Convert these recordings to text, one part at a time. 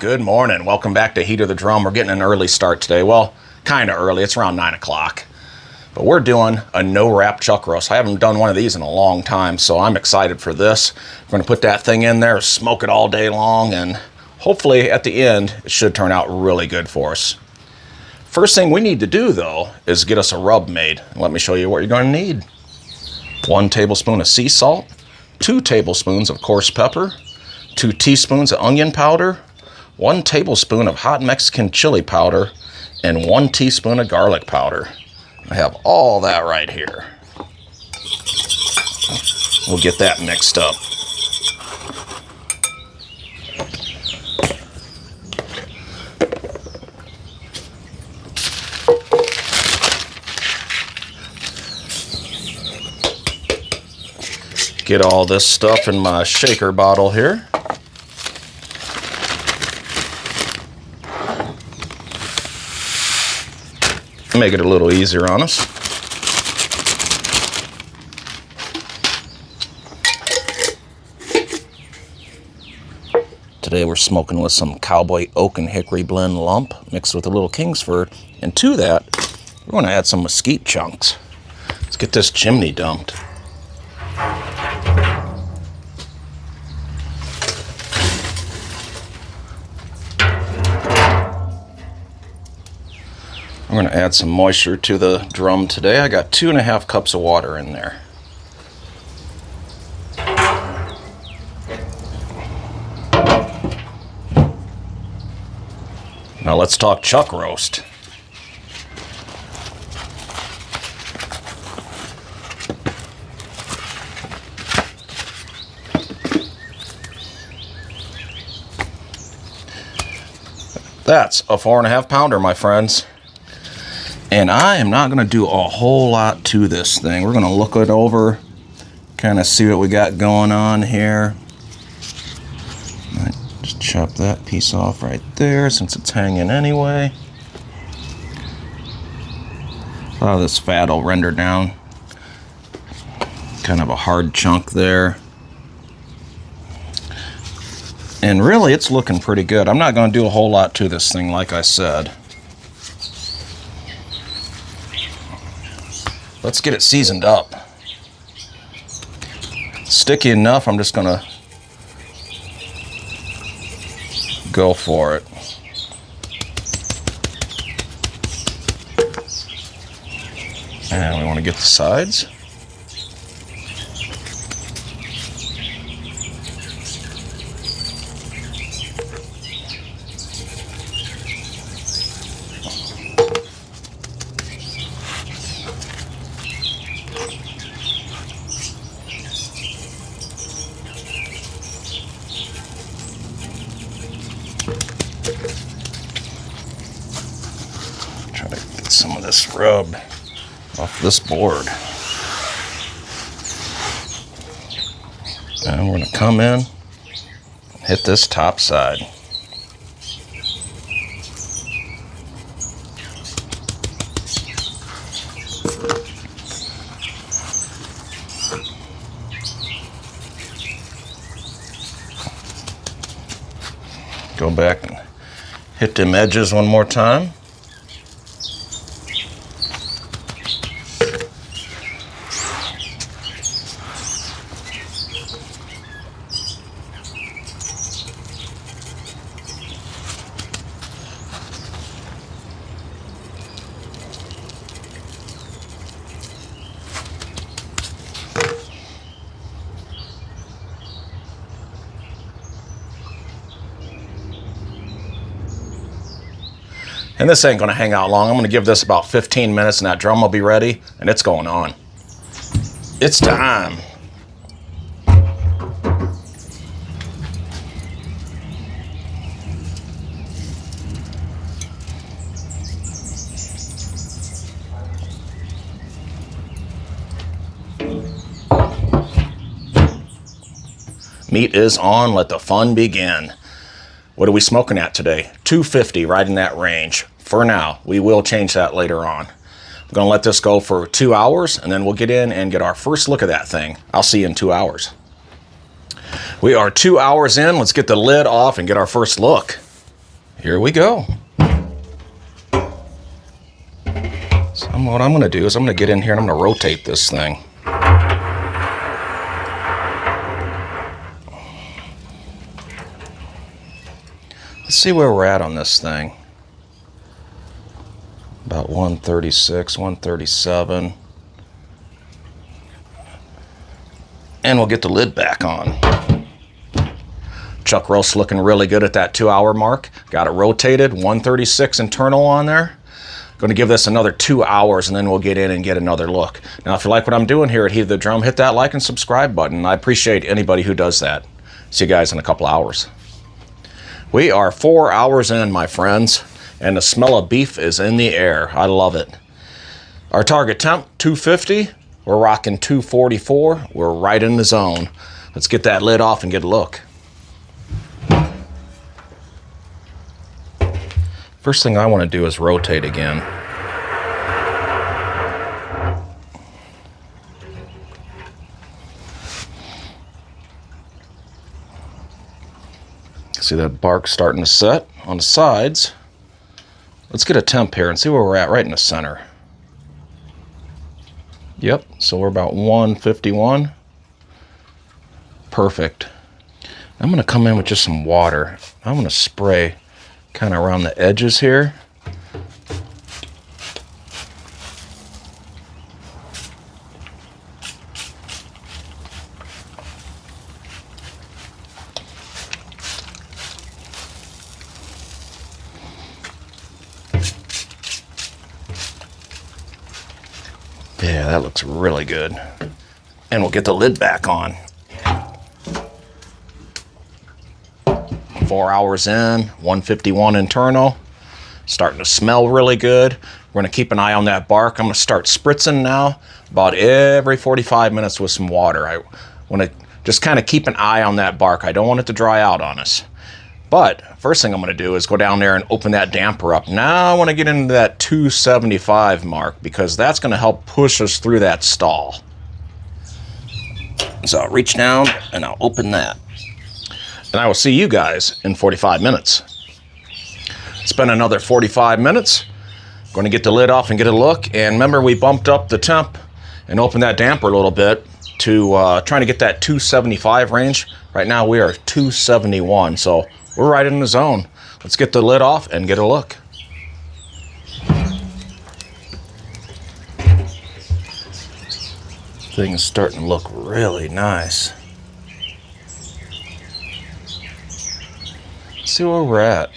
Good morning. Welcome back to Heat of the Drum. We're getting an early start today. Well, kind of early. It's around 9 o'clock. But we're doing a no-wrap chuck roast. I haven't done one of these in a long time, so I'm excited for this. We're going to put that thing in there, smoke it all day long, and hopefully at the end, it should turn out really good for us. First thing we need to do, though, is get us a rub made. Let me show you what you're going to need. 1 tablespoon of sea salt, 2 tablespoons of coarse pepper, 2 teaspoons of onion powder, 1 tablespoon of hot Mexican chili powder, and 1 teaspoon of garlic powder. I have all that right here. We'll get that mixed up. Get all this stuff in my shaker bottle here. Make it a little easier on us. Today we're smoking with some Cowboy Oak and Hickory Blend lump mixed with a little Kingsford. And to that, we're going to add some mesquite chunks. Let's get this chimney dumped. I'm going to add some moisture to the drum today. I got 2.5 cups of water in there. Now let's talk chuck roast. That's a 4.5 pounder, my friends. And I am not going to do a whole lot to this thing. We're going to look it over, kind of see what we got going on here. Just chop that piece off right there since it's hanging anyway. A lot of this fat will render down. Kind of a hard chunk there. And really, it's looking pretty good. I'm not going to do a whole lot to this thing, like I said. Let's get it seasoned up. Sticky enough, I'm just gonna go for it. And we want to get the sides. Try to get some of this rub off this board. And we're going to come in and hit this top side. Go back and hit them edges one more time. And this ain't gonna hang out long. I'm gonna give this about 15 minutes and that drum will be ready and it's going on. It's time. Meat is on, let the fun begin. What are we smoking at today? 250, right in that range. For now, we will change that later on. I'm gonna let this go for 2 hours and then we'll get in and get our first look at that thing. I'll see you in 2 hours. We are 2 hours in. Let's get the lid off and get our first look. Here we go. So what I'm gonna do is I'm gonna get in here and I'm gonna rotate this thing. Let's see where we're at on this thing. About 136, 137. And we'll get the lid back on. Chuck Roast looking really good at that 2 hour mark. Got it rotated, 136 internal on there. Going to give this another 2 hours and then we'll get in and get another look. Now, if you like what I'm doing here at Heat of the Drum, hit that like and subscribe button. I appreciate anybody who does that. See you guys in a couple hours. We are 4 hours in, my friends, and the smell of beef is in the air. I love it. Our target temp, 250. We're rocking 244. We're right in the zone. Let's get that lid off and get a look. First thing I want to do is rotate again. See that bark starting to set on the sides. Let's get a temp here and see where we're at right in the center. Yep, so we're about 151. Perfect. I'm going to come in with just some water. I'm going to spray kind of around the edges here. Yeah, that looks really good. And we'll get the lid back on. 4 hours in, 151 internal. Starting to smell really good. We're going to keep an eye on that bark. I'm going to start spritzing now about every 45 minutes with some water. I want to just kind of keep an eye on that bark. I don't want it to dry out on us. But first thing I'm going to do is go down there and open that damper up. Now I want to get into that 275 mark because that's going to help push us through that stall. So I'll reach down and I'll open that. And I will see you guys in 45 minutes. It's been another 45 minutes. Going to get the lid off and get a look. And remember, we bumped up the temp and opened that damper a little bit to trying to get that 275 range. Right now we are 271, so we're right in the zone. Let's get the lid off and get a look. Thing is starting to look really nice. Let's see where we're at.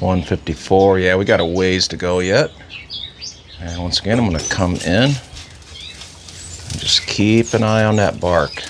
154, yeah, we got a ways to go yet. And once again, I'm going to come in and just keep an eye on that bark.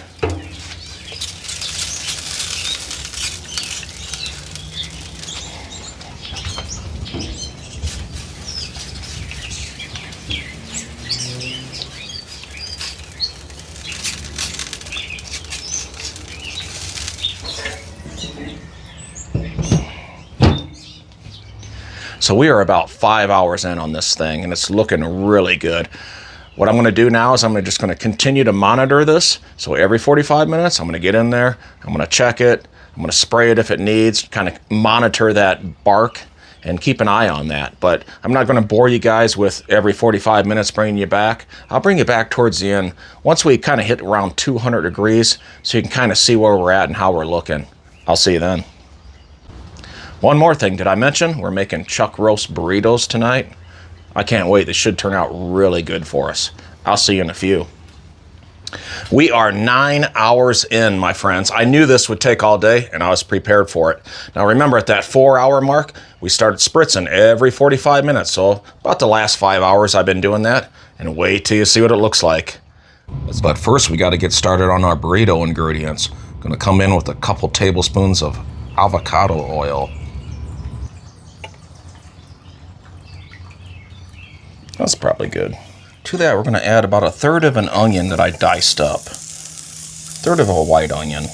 So we are about 5 hours in on this thing, and it's looking really good. What I'm going to do now is I'm just going to continue to monitor this. So every 45 minutes, I'm going to get in there, I'm going to check it, I'm going to spray it if it needs, kind of monitor that bark and keep an eye on that. But I'm not going to bore you guys with every 45 minutes bringing you back. I'll bring you back towards the end once we kind of hit around 200 degrees so you can kind of see where we're at and how we're looking. I'll see you then. One more thing, did I mention we're making Chuck Roast Burritos tonight? I can't wait. This should turn out really good for us. I'll see you in a few. We are 9 hours in, my friends. I knew this would take all day, and I was prepared for it. Now remember, at that 4 hour mark, we started spritzing every 45 minutes. So about the last 5 hours I've been doing that, and wait till you see what it looks like. But first, we got to get started on our burrito ingredients. Going to come in with a couple tablespoons of avocado oil. That's probably good. To that, we're going to add about 1/3 of an onion that I diced up. 1/3 of a white onion.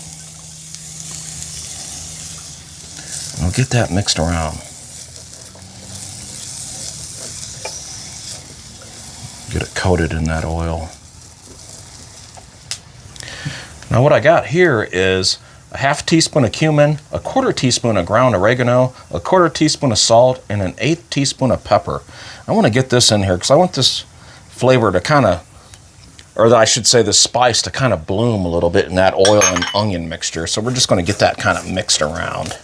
And we'll get that mixed around. Get it coated in that oil. Now what I got here is a half teaspoon of cumin, a quarter teaspoon of ground oregano, a quarter teaspoon of salt, and an 1/8 teaspoon of pepper. I want to get this in here because I want this flavor to kind of, or I should say the spice to kind of bloom a little bit in that oil and onion mixture. So we're just going to get that kind of mixed around.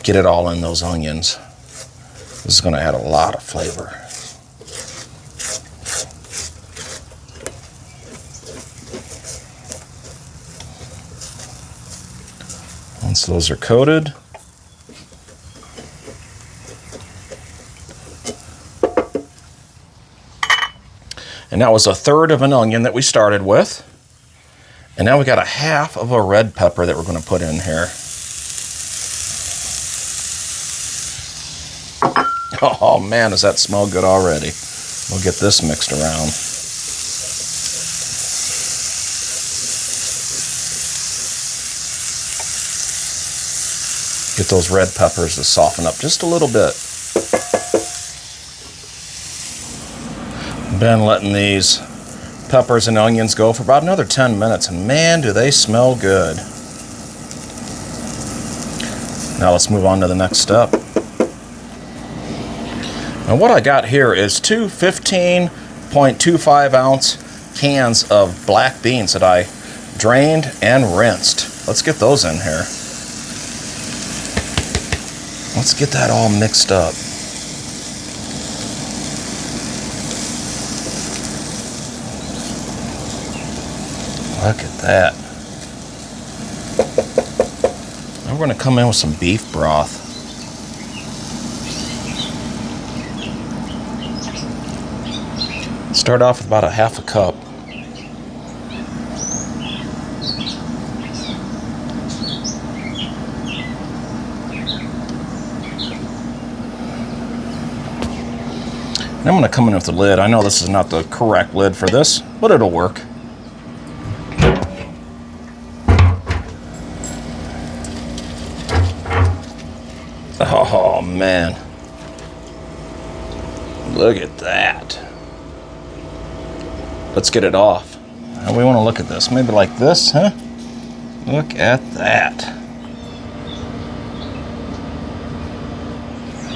Get it all in those onions. This is going to add a lot of flavor. Once those are coated, and that was 1/3 of an onion that we started with. And now we got 1/2 of a red pepper that we're going to put in here. Oh man, does that smell good already? We'll get this mixed around. Get those red peppers to soften up just a little bit. Been letting these peppers and onions go for about another 10 minutes, and man, do they smell good. Now let's move on to the next step. Now what I got here is two 15.25 ounce cans of black beans that I drained and rinsed. Let's get those in here. Let's get that all mixed up. Look at that. Now we're going to come in with some beef broth. Start off with about 1/2 cup. And I'm going to come in with the lid. I know this is not the correct lid for this, but it'll work. Oh man, look at that. Let's get it off. How we want to look at this? Maybe like this, huh? Look at that.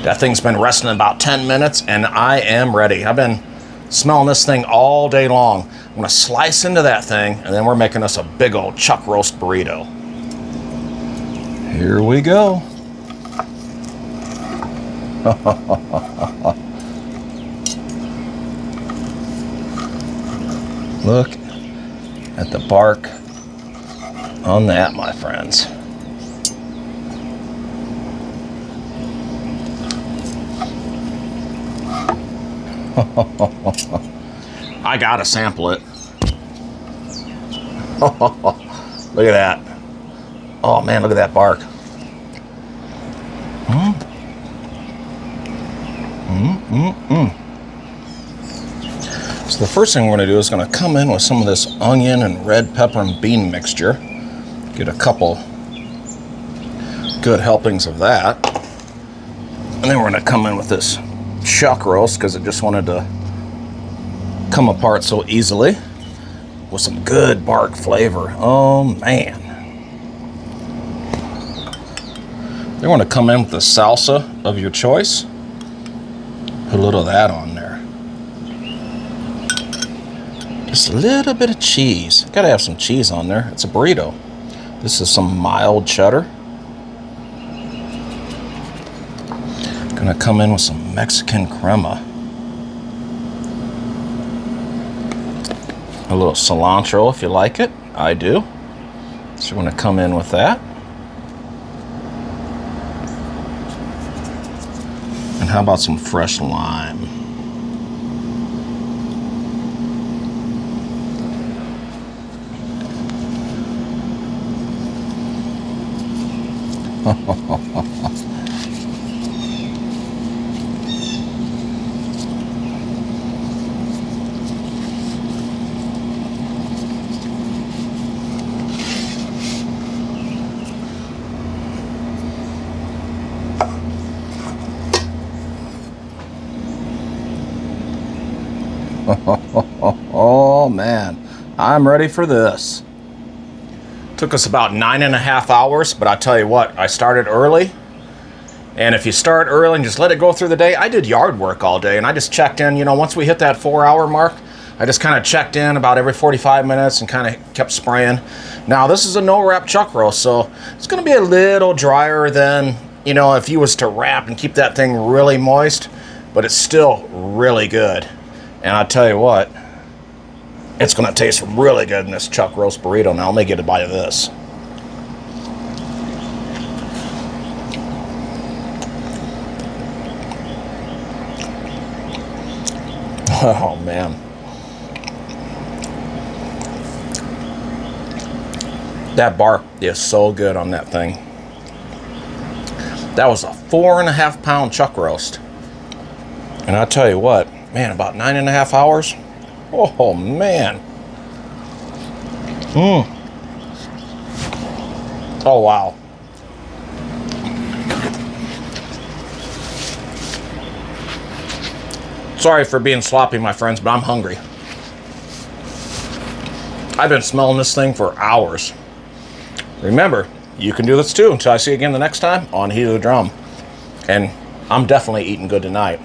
That thing's been resting about 10 minutes and I am ready. I've been smelling this thing all day long. I'm gonna slice into that thing and then we're making us a big old Chuck Roast burrito. Here we go. Look at the bark on that, my friends. I gotta sample it. Look at that. Oh man, look at that bark. So the first thing we're going to do is going to come in with some of this onion and red pepper and bean mixture. Get a couple good helpings of that. And then we're going to come in with this Chuck Roast because it just wanted to come apart so easily with some good bark flavor. Oh man. Then we're going to come in with the salsa of your choice. Put a little of that on there. Just a little bit of cheese. Gotta have some cheese on there. It's a burrito. This is some mild cheddar. Gonna come in with some Mexican crema. A little cilantro if you like it. I do. So we're gonna come in with that. And how about some fresh lime? Oh man, I'm ready for this. Took us about 9.5 hours, but I tell you what, I started early. And if you start early and just let it go through the day, I did yard work all day, and I just checked in, once we hit that 4-hour mark, I just kind of checked in about every 45 minutes and kind of kept spraying. Now, this is a no-wrap chuck roast, so it's going to be a little drier than, if you was to wrap and keep that thing really moist, but it's still really good. And I tell you what, it's going to taste really good in this Chuck Roast Burrito. Now, let me get a bite of this. Oh, man. That bark is so good on that thing. That was a 4.5 pound chuck roast. And I tell you what, man, about 9.5 hours. Oh, man. Oh, wow. Sorry for being sloppy, my friends, but I'm hungry. I've been smelling this thing for hours. Remember, you can do this too until I see you again the next time on Heat of the Drum. And I'm definitely eating good tonight.